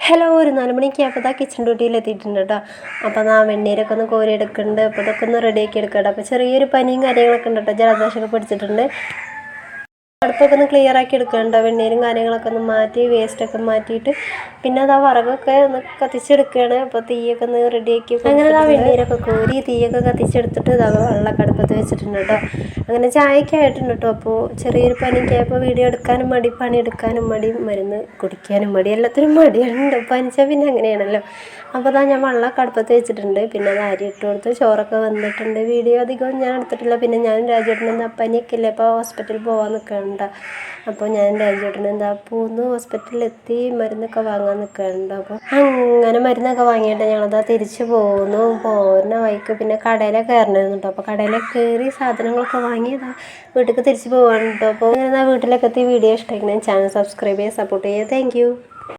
Hello ഒരു 4 മണിയൊക്കെ kitchen ഡ്യൂട്ടിയിലെത്തിയിട്ടുണ്ട് കേട്ടോ. അപ്പോൾ ആ വെണ്ണീരൊക്കെ ഒന്ന് കോരി എടുക്കുന്നുണ്ട്. അപ്പോൾ ഇതൊക്കെ ഒന്ന് റെഡിയാക്കി എടുക്കട്ടെ. അപ്പോൾ ചെറിയൊരു പനിയും കാര്യങ്ങളൊക്കെ ഉണ്ട് കേട്ടോ. ജലദോഷമൊക്കെ പിടിച്ചിട്ടുണ്ട്. അടുപ്പൊക്കെ ഒന്ന് ക്ലിയർ ആക്കി എടുക്കുന്നുണ്ട്. വെണ്ണീരും കാര്യങ്ങളൊക്കെ ഒന്ന് മാറ്റി വേസ്റ്റൊക്കെ മാറ്റിയിട്ട് പിന്നെ അത് ആ വിറകൊക്കെ ഒന്ന് കത്തിച്ചെടുക്കുകയാണ്. അപ്പോൾ തീയൊക്കെ ഒന്ന് റെഡിയാക്കി അങ്ങനെ ആ വെണ്ണീരൊക്കെ കോരി തീയൊക്കെ കത്തിച്ചെടുത്തിട്ട് ഇതാ വെള്ളമൊക്കെ അടുപ്പത്ത് വെച്ചിട്ടുണ്ട് കേട്ടോ. അങ്ങനെ ചായയൊക്കെ ആയിട്ടുണ്ട് കേട്ടോ. അപ്പോൾ ചെറിയൊരു പനിയൊക്കെ ആയപ്പോൾ വീഡിയോ എടുക്കാനും മടി, പണിയെടുക്കാനും മടി, മരുന്ന് കുടിക്കാനും മടി, എല്ലാത്തിനും മടിയുണ്ട്. പനിച്ചാൽ പിന്നെ അങ്ങനെയാണല്ലോ. അപ്പോൾ അതാ ഞാൻ വെള്ളമൊക്കെ അടുപ്പത്ത് വെച്ചിട്ടുണ്ട്. പിന്നെ അത് അരി ഇട്ട് കൊടുത്ത് ചോറൊക്കെ വന്നിട്ടുണ്ട്. വീഡിയോ അധികം ഞാൻ എടുത്തിട്ടില്ല. പിന്നെ ഞാൻ രാജേട്ടൻ എന്താ പനിയൊക്കെ ഇല്ലേ, അപ്പോൾ ഹോസ്പിറ്റലിൽ പോകാൻ നിൽക്കണ്ട. അപ്പോൾ ഞാൻ രാജേട്ടൻ എന്താ പോന്ന് ഹോസ്പിറ്റലിലെത്തി മരുന്നൊക്കെ വാങ്ങാൻ നിൽക്കുന്നുണ്ട്. അപ്പോൾ അങ്ങനെ മരുന്നൊക്കെ വാങ്ങിയിട്ട് ഞങ്ങളതാ തിരിച്ച് പോകുന്നു. പോകുന്ന വഴിക്ക് പിന്നെ കടയിലൊക്കെ കയറണമായിരുന്നു കേട്ടോ. അപ്പോൾ കടയിലൊക്കെ കയറി സാധനങ്ങളൊക്കെ വാങ്ങിയതാ വീട്ടിലേക്ക് തിരിച്ച് പോകാൻ കേട്ടോ. അപ്പോൾ അങ്ങനെ വീട്ടിലൊക്കെ എത്തി. വീഡിയോ ഇഷ്ടമായിരിക്കും ചാനൽ സബ്സ്ക്രൈബ് ചെയ്യുക, സപ്പോർട്ട് ചെയ്യുക. Thank you.